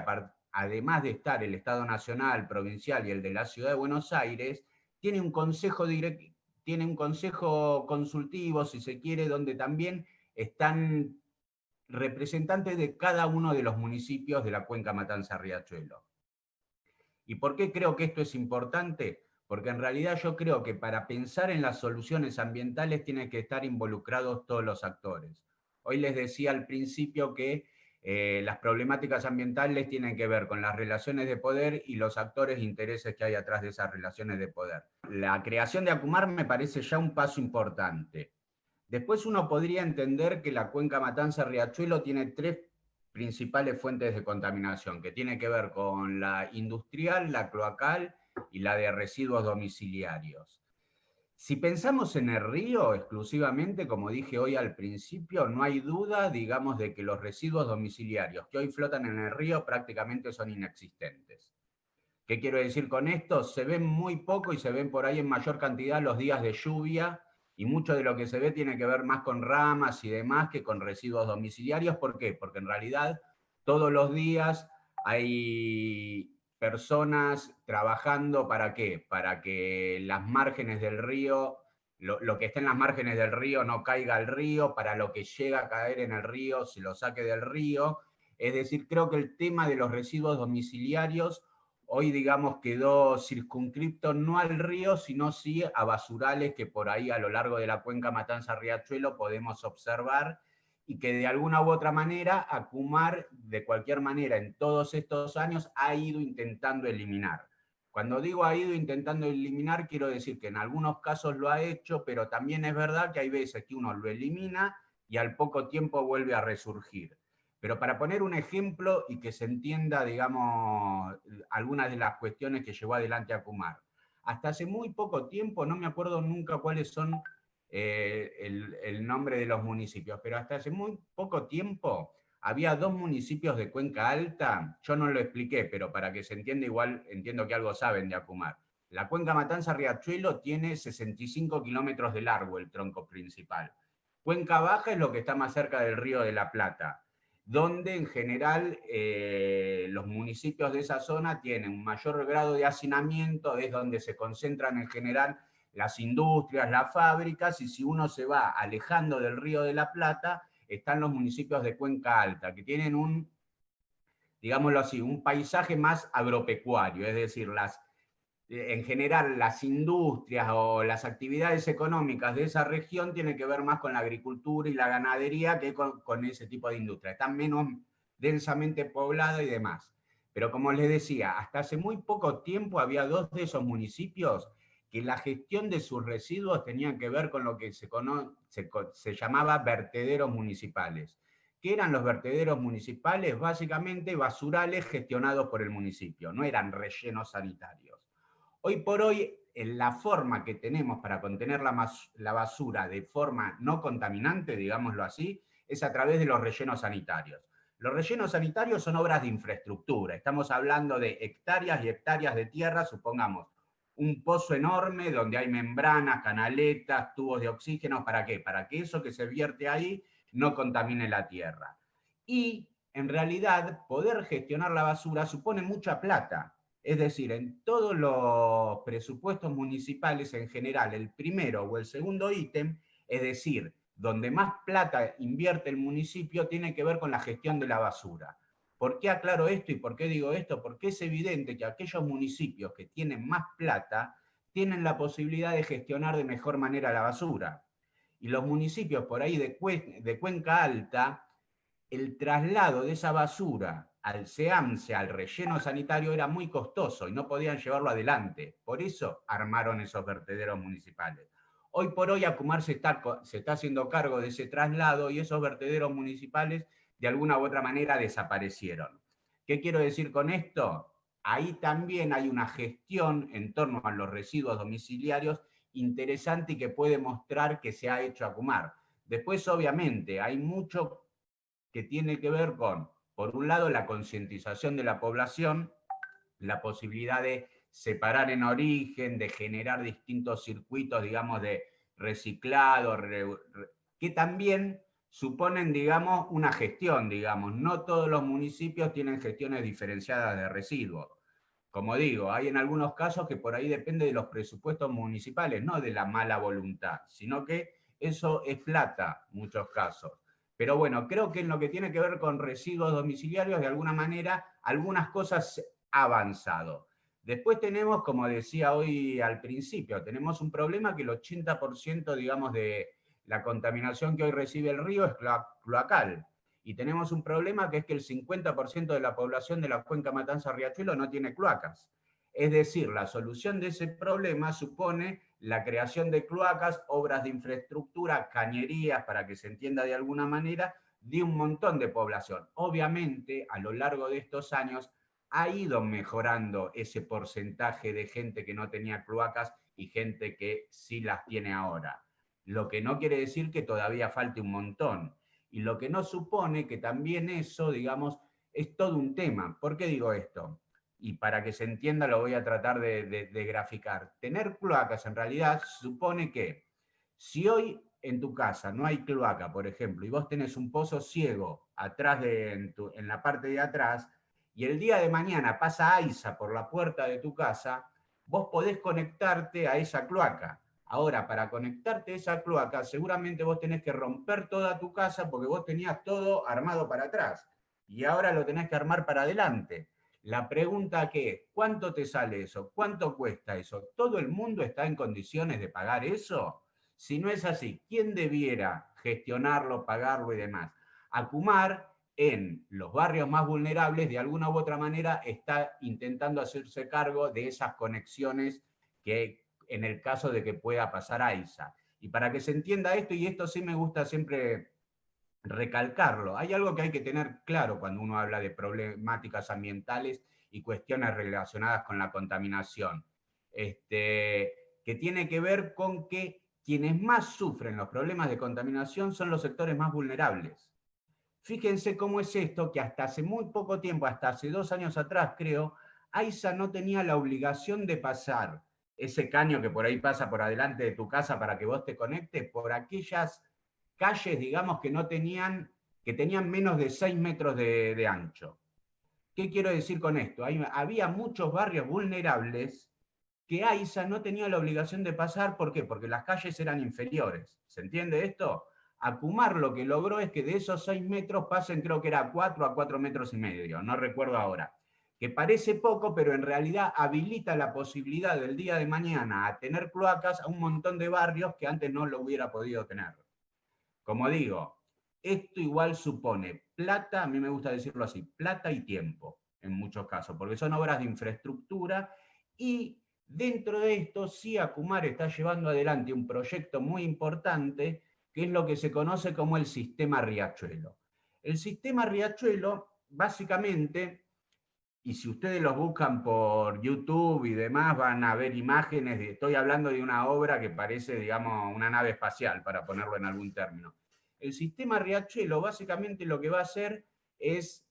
además de estar el Estado Nacional, Provincial y el de la Ciudad de Buenos Aires, tiene un consejo consultivo, si se quiere, donde también están representantes de cada uno de los municipios de la cuenca Matanza-Riachuelo. ¿Y por qué creo que esto es importante? Porque en realidad yo creo que para pensar en las soluciones ambientales tienen que estar involucrados todos los actores. Hoy les decía al principio que las problemáticas ambientales tienen que ver con las relaciones de poder y los actores e intereses que hay atrás de esas relaciones de poder. La creación de Acumar me parece ya un paso importante. Después uno podría entender que la cuenca Matanza-Riachuelo tiene 3 principales fuentes de contaminación, que tiene que ver con la industrial, la cloacal y la de residuos domiciliarios. Si pensamos en el río exclusivamente, como dije hoy al principio, no hay duda, digamos, de que los residuos domiciliarios que hoy flotan en el río prácticamente son inexistentes. ¿Qué quiero decir con esto? Se ven muy poco y se ven por ahí en mayor cantidad los días de lluvia, y mucho de lo que se ve tiene que ver más con ramas y demás que con residuos domiciliarios. ¿Por qué? Porque en realidad todos los días hay personas trabajando ¿para qué? Para que las márgenes del río, lo que esté en las márgenes del río no caiga al río, para lo que llega a caer en el río se lo saque del río. Es decir, creo que el tema de los residuos domiciliarios hoy, digamos, quedó circunscripto no al río, sino sí a basurales que por ahí a lo largo de la cuenca Matanza-Riachuelo podemos observar, y que de alguna u otra manera Acumar, de cualquier manera, en todos estos años ha ido intentando eliminar. Cuando digo ha ido intentando eliminar, quiero decir que en algunos casos lo ha hecho, pero también es verdad que hay veces que uno lo elimina y al poco tiempo vuelve a resurgir. Pero para poner un ejemplo y que se entienda, digamos, algunas de las cuestiones que llevó adelante Acumar. Hasta hace muy poco tiempo, no me acuerdo nunca cuáles son el nombre de los municipios, pero hasta hace muy poco tiempo había 2 municipios de Cuenca Alta, yo no lo expliqué, pero para que se entienda igual, entiendo que algo saben de Acumar. La cuenca Matanza-Riachuelo tiene 65 kilómetros de largo, el tronco principal. Cuenca Baja es lo que está más cerca del Río de la Plata, donde en general los municipios de esa zona tienen un mayor grado de hacinamiento, es donde se concentran en general las industrias, las fábricas, y si uno se va alejando del Río de la Plata, están los municipios de Cuenca Alta, que tienen un, digámoslo así, un paisaje más agropecuario, es decir, en general las industrias o las actividades económicas de esa región tienen que ver más con la agricultura y la ganadería que con ese tipo de industria. Están menos densamente pobladas y demás. Pero como les decía, hasta hace muy poco tiempo había 2 de esos municipios que la gestión de sus residuos tenían que ver con lo que se llamaba vertederos municipales. ¿Qué eran los vertederos municipales? Básicamente basurales gestionados por el municipio, no eran rellenos sanitarios. Hoy por hoy, la forma que tenemos para contener la basura de forma no contaminante, digámoslo así, es a través de los rellenos sanitarios. Los rellenos sanitarios son obras de infraestructura. Estamos hablando de hectáreas y hectáreas de tierra, supongamos, un pozo enorme donde hay membranas, canaletas, tubos de oxígeno. ¿Para qué? Para que eso que se vierte ahí no contamine la tierra. Y, en realidad, poder gestionar la basura supone mucha plata. Es decir, en todos los presupuestos municipales en general, el primero o el segundo ítem, es decir, donde más plata invierte el municipio, tiene que ver con la gestión de la basura. ¿Por qué aclaro esto y por qué digo esto? Porque es evidente que aquellos municipios que tienen más plata tienen la posibilidad de gestionar de mejor manera la basura. Y los municipios por ahí de Cuenca Alta, el traslado de esa basura al SEAMSE, al relleno sanitario, era muy costoso y no podían llevarlo adelante. Por eso armaron esos vertederos municipales. Hoy por hoy Acumar se está haciendo cargo de ese traslado y esos vertederos municipales de alguna u otra manera desaparecieron. ¿Qué quiero decir con esto? Ahí también hay una gestión en torno a los residuos domiciliarios interesante y que puede mostrar que se ha hecho Acumar. Después, obviamente, hay mucho que tiene que ver con, por un lado, la concientización de la población, la posibilidad de separar en origen, de generar distintos circuitos, digamos, de reciclado, que también suponen, digamos, una gestión, digamos. No todos los municipios tienen gestiones diferenciadas de residuos. Como digo, hay en algunos casos que por ahí depende de los presupuestos municipales, no de la mala voluntad, sino que eso es plata, en muchos casos. Pero bueno, creo que en lo que tiene que ver con residuos domiciliarios, de alguna manera, algunas cosas han avanzado. Después tenemos, como decía hoy al principio, tenemos un problema que el 80%, digamos, de la contaminación que hoy recibe el río es cloacal. Y tenemos un problema que es que el 50% de la población de la cuenca Matanza-Riachuelo no tiene cloacas. Es decir, la solución de ese problema supone la creación de cloacas, obras de infraestructura, cañerías, para que se entienda de alguna manera, de un montón de población. Obviamente, a lo largo de estos años, ha ido mejorando ese porcentaje de gente que no tenía cloacas y gente que sí las tiene ahora. Lo que no quiere decir que todavía falte un montón. Y lo que no supone que también eso, digamos, es todo un tema. ¿Por qué digo esto? Y para que se entienda lo voy a tratar de graficar. Tener cloacas en realidad supone que si hoy en tu casa no hay cloaca, por ejemplo, y vos tenés un pozo ciego atrás en la parte de atrás, y el día de mañana pasa AISA por la puerta de tu casa, vos podés conectarte a esa cloaca. Ahora, para conectarte a esa cloaca, seguramente vos tenés que romper toda tu casa porque vos tenías todo armado para atrás. Y ahora lo tenés que armar para adelante. La pregunta que es, ¿cuánto te sale eso? ¿Cuánto cuesta eso? ¿Todo el mundo está en condiciones de pagar eso? Si no es así, ¿quién debiera gestionarlo, pagarlo y demás? Acumar, en los barrios más vulnerables, de alguna u otra manera, está intentando hacerse cargo de esas conexiones que en el caso de que pueda pasar AISA. Y para que se entienda esto, y esto sí me gusta siempre recalcarlo, hay algo que hay que tener claro cuando uno habla de problemáticas ambientales y cuestiones relacionadas con la contaminación, que tiene que ver con que quienes más sufren los problemas de contaminación son los sectores más vulnerables. Fíjense cómo es esto, que hasta hace muy poco tiempo, hasta hace 2 años atrás creo, AISA no tenía la obligación de pasar ese caño que por ahí pasa por adelante de tu casa para que vos te conectes por aquellas calles, digamos, que tenían menos de 6 metros de ancho. ¿Qué quiero decir con esto? Había muchos barrios vulnerables que AISA no tenía la obligación de pasar. ¿Por qué? Porque las calles eran inferiores. ¿Se entiende esto? Acumar lo que logró es que de esos 6 metros pasen, creo que era 4 a 4,5 metros, no recuerdo ahora. Que parece poco, pero en realidad habilita la posibilidad del día de mañana a tener cloacas a un montón de barrios que antes no lo hubiera podido tener. Como digo, esto igual supone plata, a mí me gusta decirlo así, plata y tiempo, en muchos casos, porque son obras de infraestructura y dentro de esto sí Acumar está llevando adelante un proyecto muy importante que es lo que se conoce como el sistema Riachuelo. El sistema Riachuelo, básicamente, y si ustedes los buscan por YouTube y demás, van a ver imágenes, estoy hablando de una obra que parece, digamos, una nave espacial, para ponerlo en algún término. El sistema Riachuelo básicamente lo que va a hacer es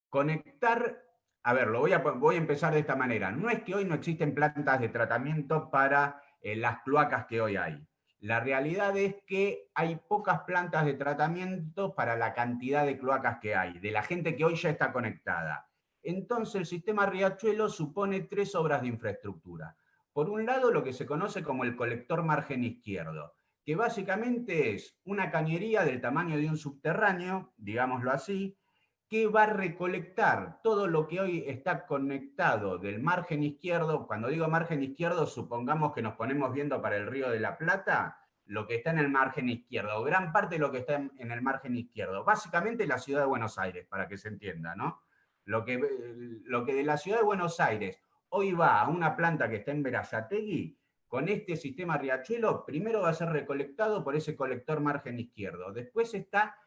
conectar, a ver, voy a empezar de esta manera. No es que hoy no existen plantas de tratamiento para las cloacas que hoy hay. La realidad es que hay pocas plantas de tratamiento para la cantidad de cloacas que hay, de la gente que hoy ya está conectada. Entonces el sistema Riachuelo supone 3 obras de infraestructura. Por un lado, lo que se conoce como el colector margen izquierdo, que básicamente es una cañería del tamaño de un subterráneo, digámoslo así, que va a recolectar todo lo que hoy está conectado del margen izquierdo. Cuando digo margen izquierdo, supongamos que nos ponemos viendo para el Río de la Plata, lo que está en el margen izquierdo, gran parte de lo que está en el margen izquierdo, básicamente la ciudad de Buenos Aires, para que se entienda, ¿no? Lo que de la ciudad de Buenos Aires hoy va a una planta que está en Berazategui, con este sistema Riachuelo, primero va a ser recolectado por ese colector margen izquierdo, después está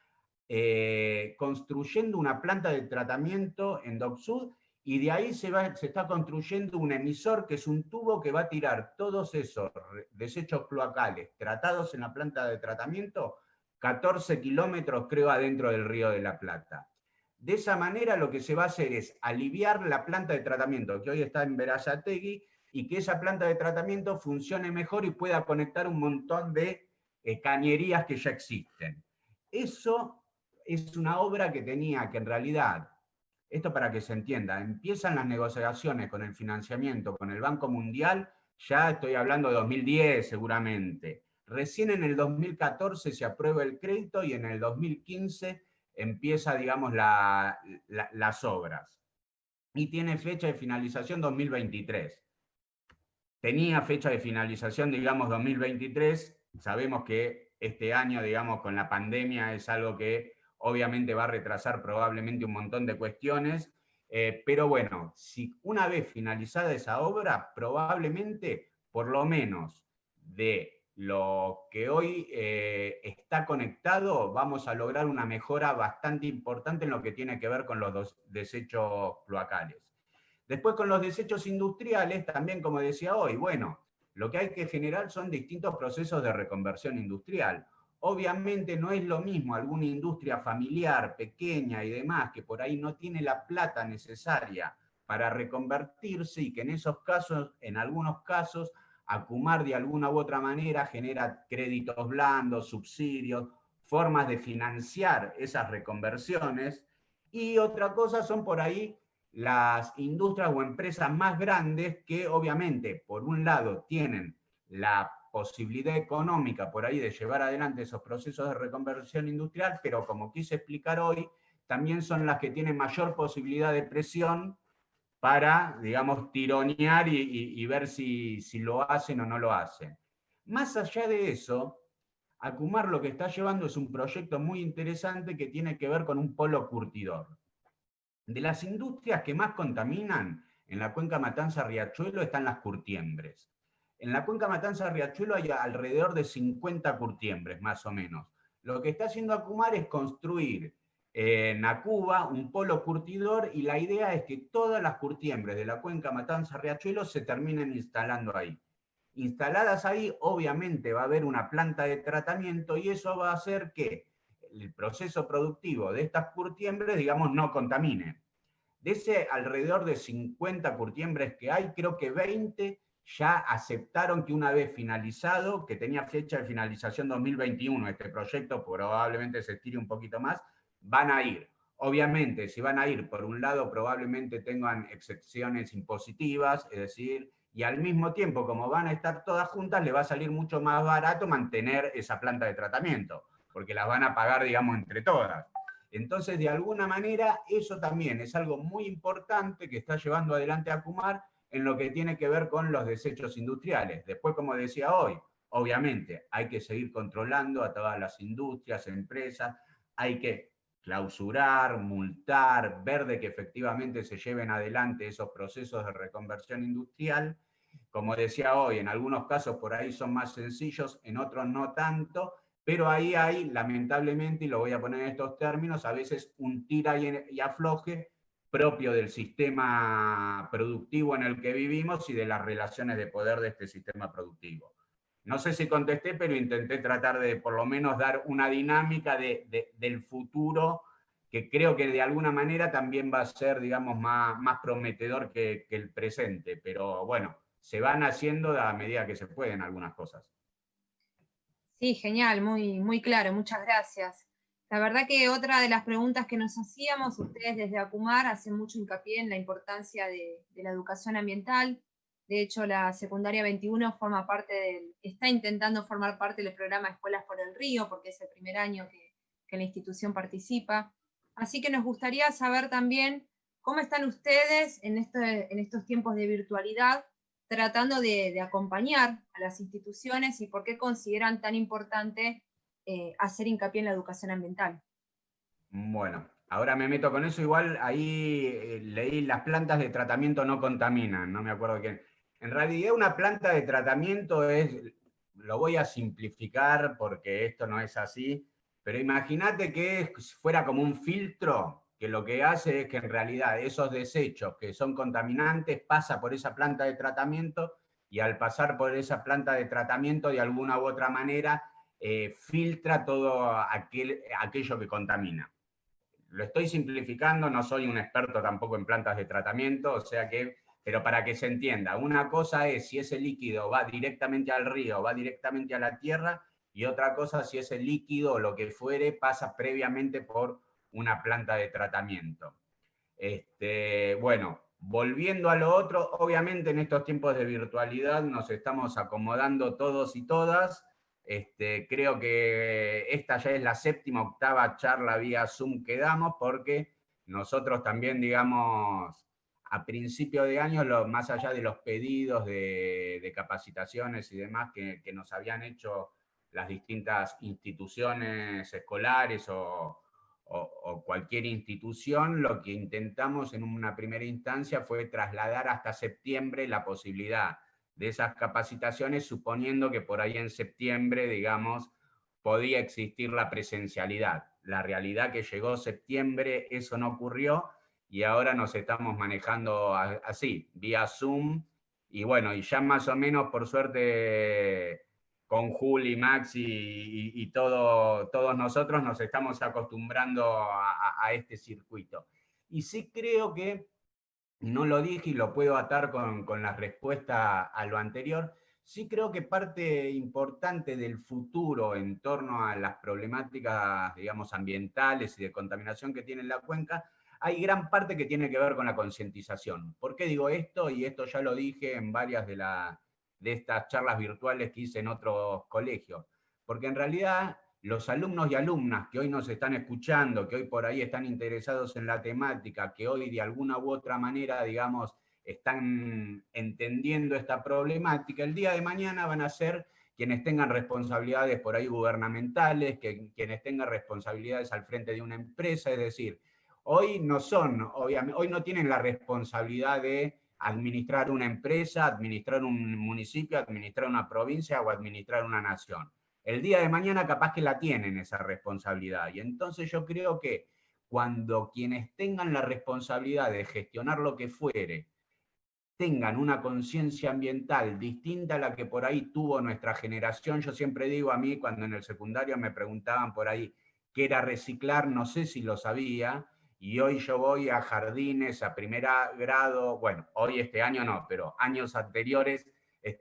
construyendo una planta de tratamiento en Dock Sud, y de ahí se está construyendo un emisor, que es un tubo que va a tirar todos esos desechos cloacales tratados en la planta de tratamiento 14 kilómetros, creo, adentro del Río de la Plata. De esa manera lo que se va a hacer es aliviar la planta de tratamiento que hoy está en Berazategui, y que esa planta de tratamiento funcione mejor y pueda conectar un montón de cañerías que ya existen. Eso es una obra que tenía que, en realidad, esto para que se entienda, empiezan las negociaciones con el financiamiento, con el Banco Mundial, ya estoy hablando de 2010 seguramente. Recién en el 2014 se aprueba el crédito y en el 2015 empieza, digamos, las obras. Y tiene fecha de finalización 2023. Tenía fecha de finalización, digamos, 2023. Sabemos que este año, digamos, con la pandemia es algo que obviamente va a retrasar probablemente un montón de cuestiones, pero bueno, si una vez finalizada esa obra, probablemente, por lo menos de lo que hoy está conectado, vamos a lograr una mejora bastante importante en lo que tiene que ver con los desechos cloacales. Después, con los desechos industriales, también, como decía hoy, bueno, lo que hay que generar son distintos procesos de reconversión industrial. Obviamente no es lo mismo alguna industria familiar, pequeña y demás, que por ahí no tiene la plata necesaria para reconvertirse, y que en esos casos, en algunos casos, Acumar de alguna u otra manera genera créditos blandos, subsidios, formas de financiar esas reconversiones. Y otra cosa son por ahí las industrias o empresas más grandes, que obviamente, por un lado, tienen la posibilidad económica por ahí de llevar adelante esos procesos de reconversión industrial, pero como quise explicar hoy, también son las que tienen mayor posibilidad de presión para, digamos, tironear y ver si lo hacen o no lo hacen. Más allá de eso, Acumar lo que está llevando es un proyecto muy interesante que tiene que ver con un polo curtidor. De las industrias que más contaminan en la cuenca Matanza-Riachuelo están las curtiembres. En la cuenca Matanza-Riachuelo hay alrededor de 50 curtiembres, más o menos. Lo que está haciendo Acumar es construir en Acuba un polo curtidor, y la idea es que todas las curtiembres de la cuenca Matanza-Riachuelo se terminen instalando ahí. Instaladas ahí, obviamente va a haber una planta de tratamiento, y eso va a hacer que el proceso productivo de estas curtiembres, digamos, no contamine. De ese alrededor de 50 curtiembres que hay, creo que 20 ya aceptaron que una vez finalizado, que tenía fecha de finalización 2021, este proyecto probablemente se estire un poquito más, van a ir. Obviamente, si van a ir, por un lado probablemente tengan excepciones impositivas, es decir, y al mismo tiempo, como van a estar todas juntas, le va a salir mucho más barato mantener esa planta de tratamiento, porque las van a pagar, digamos, entre todas. Entonces, de alguna manera, eso también es algo muy importante que está llevando adelante Acumar en lo que tiene que ver con los desechos industriales. Después, como decía hoy, obviamente hay que seguir controlando a todas las industrias, empresas, hay que clausurar, multar, ver de que efectivamente se lleven adelante esos procesos de reconversión industrial. Como decía hoy, en algunos casos por ahí son más sencillos, en otros no tanto, pero ahí hay, lamentablemente, y lo voy a poner en estos términos, a veces un tira y afloje propio del sistema productivo en el que vivimos y de las relaciones de poder de este sistema productivo. No sé si contesté, pero intenté tratar de por lo menos dar una dinámica del futuro, que creo que de alguna manera también va a ser, digamos, más prometedor que el presente, pero bueno, se van haciendo a medida que se pueden algunas cosas. Sí, genial, muy, muy claro, muchas gracias. La verdad que otra de las preguntas que nos hacíamos, ustedes desde ACUMAR hacen mucho hincapié en la importancia de la educación ambiental. De hecho, la secundaria 21 está intentando formar parte del programa Escuelas por el Río, porque es el primer año que la institución participa. Así que nos gustaría saber también cómo están ustedes en estos tiempos de virtualidad, tratando de acompañar a las instituciones y por qué consideran tan importante hacer hincapié en la educación ambiental. Bueno, ahora me meto con eso. Igual ahí leí las plantas de tratamiento no contaminan, no me acuerdo quién. En realidad una planta de tratamiento lo voy a simplificar porque esto no es así, pero imagínate que fuera como un filtro que lo que hace es que en realidad esos desechos que son contaminantes pasa por esa planta de tratamiento y al pasar por esa planta de tratamiento de alguna u otra manera filtra todo aquello que contamina. Lo estoy simplificando, no soy un experto tampoco en plantas de tratamiento, o sea que, pero para que se entienda, una cosa es si ese líquido va directamente al río, va directamente a la tierra, y otra cosa si ese líquido o lo que fuere pasa previamente por una planta de tratamiento. Bueno, volviendo a lo otro, obviamente en estos tiempos de virtualidad nos estamos acomodando todos y todas. Creo que esta ya es la 7ª, 8ª charla vía Zoom que damos, porque nosotros también, digamos, a principio de año, más allá de los pedidos de capacitaciones y demás que nos habían hecho las distintas instituciones escolares o cualquier institución, lo que intentamos en una primera instancia fue trasladar hasta septiembre la posibilidad de esas capacitaciones, suponiendo que por ahí en septiembre, digamos, podía existir la presencialidad. La realidad que llegó septiembre, eso no ocurrió, y ahora nos estamos manejando así, vía Zoom, y bueno, y ya más o menos, por suerte, con Juli, Max y todos nosotros nos estamos acostumbrando a este circuito. Y sí creo que, no lo dije y lo puedo atar con la respuesta a lo anterior, sí creo que parte importante del futuro en torno a las problemáticas, digamos, ambientales y de contaminación que tiene la cuenca, hay gran parte que tiene que ver con la concientización. ¿Por qué digo esto? Y esto ya lo dije en varias de estas charlas virtuales que hice en otros colegios. Porque en realidad los alumnos y alumnas que hoy nos están escuchando, que hoy por ahí están interesados en la temática, que hoy de alguna u otra manera, digamos, están entendiendo esta problemática, el día de mañana van a ser quienes tengan responsabilidades por ahí gubernamentales, quienes tengan responsabilidades al frente de una empresa, es decir, hoy no son, obviamente, hoy no tienen la responsabilidad de administrar una empresa, administrar un municipio, administrar una provincia o administrar una nación. El día de mañana capaz que la tienen esa responsabilidad. Y entonces yo creo que cuando quienes tengan la responsabilidad de gestionar lo que fuere, tengan una conciencia ambiental distinta a la que por ahí tuvo nuestra generación, yo siempre digo a mí, cuando en el secundario me preguntaban por ahí qué era reciclar, no sé si lo sabía, y hoy yo voy a jardines, a primer grado, bueno, hoy este año no, pero años anteriores,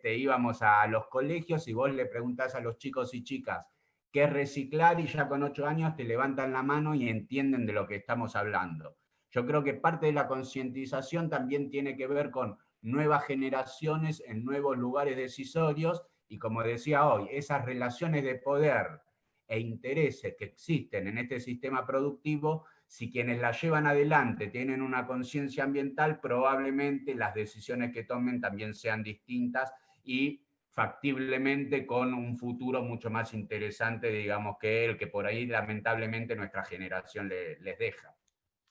íbamos a los colegios y vos le preguntás a los chicos y chicas qué es reciclar y ya con 8 años te levantan la mano y entienden de lo que estamos hablando. Yo creo que parte de la concientización también tiene que ver con nuevas generaciones en nuevos lugares decisorios y, como decía hoy, esas relaciones de poder e intereses que existen en este sistema productivo, si quienes la llevan adelante tienen una conciencia ambiental, probablemente las decisiones que tomen también sean distintas y factiblemente con un futuro mucho más interesante, digamos, que el que por ahí lamentablemente nuestra generación les deja.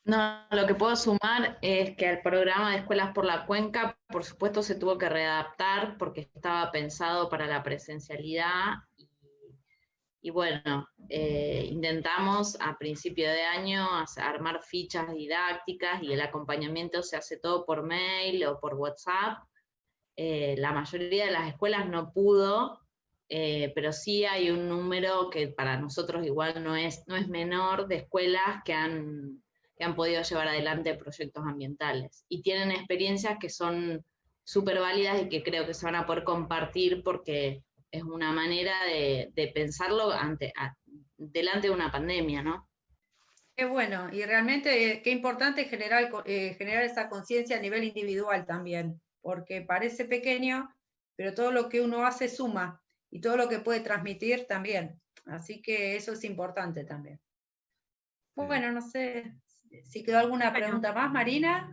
No, lo que puedo sumar es que el programa de Escuelas por la Cuenca, por supuesto, se tuvo que readaptar porque estaba pensado para la presencialidad y bueno, intentamos a principio de año armar fichas didácticas y el acompañamiento se hace todo por mail o por WhatsApp. La mayoría de las escuelas no pudo, pero sí hay un número que para nosotros igual no es menor de escuelas que han podido llevar adelante proyectos ambientales. Y tienen experiencias que son súper válidas y que creo que se van a poder compartir porque es una manera de pensarlo delante de una pandemia, ¿no? Qué bueno, y realmente qué importante generar esa conciencia a nivel individual también, porque parece pequeño, pero todo lo que uno hace suma, y todo lo que puede transmitir también. Así que eso es importante también. Bueno, no sé si quedó alguna pregunta más, Marina.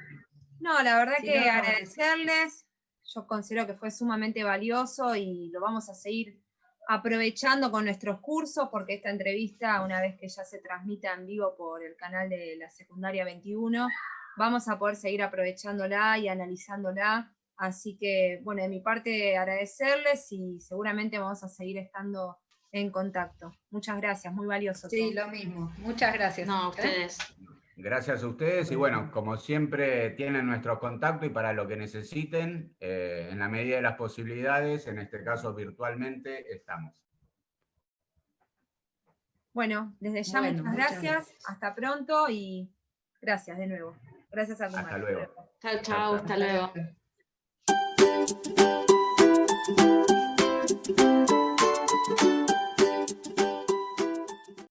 No, la verdad Si que no, no. agradecerles. Yo considero que fue sumamente valioso y lo vamos a seguir aprovechando con nuestros cursos, porque esta entrevista, una vez que ya se transmita en vivo por el canal de la secundaria 21, vamos a poder seguir aprovechándola y analizándola. Así que, bueno, de mi parte agradecerles y seguramente vamos a seguir estando en contacto. Muchas gracias, muy valioso. Sí, todo. lo mismo. Muchas gracias. No, a ustedes. Gracias a ustedes y bueno, como siempre tienen nuestro contacto y para lo que necesiten, en la medida de las posibilidades, en este caso virtualmente, estamos. Bueno, desde ya Bueno, muchas gracias, hasta pronto y gracias de nuevo. Gracias a Kumar. Hasta luego. Chao, chao, hasta luego. luego.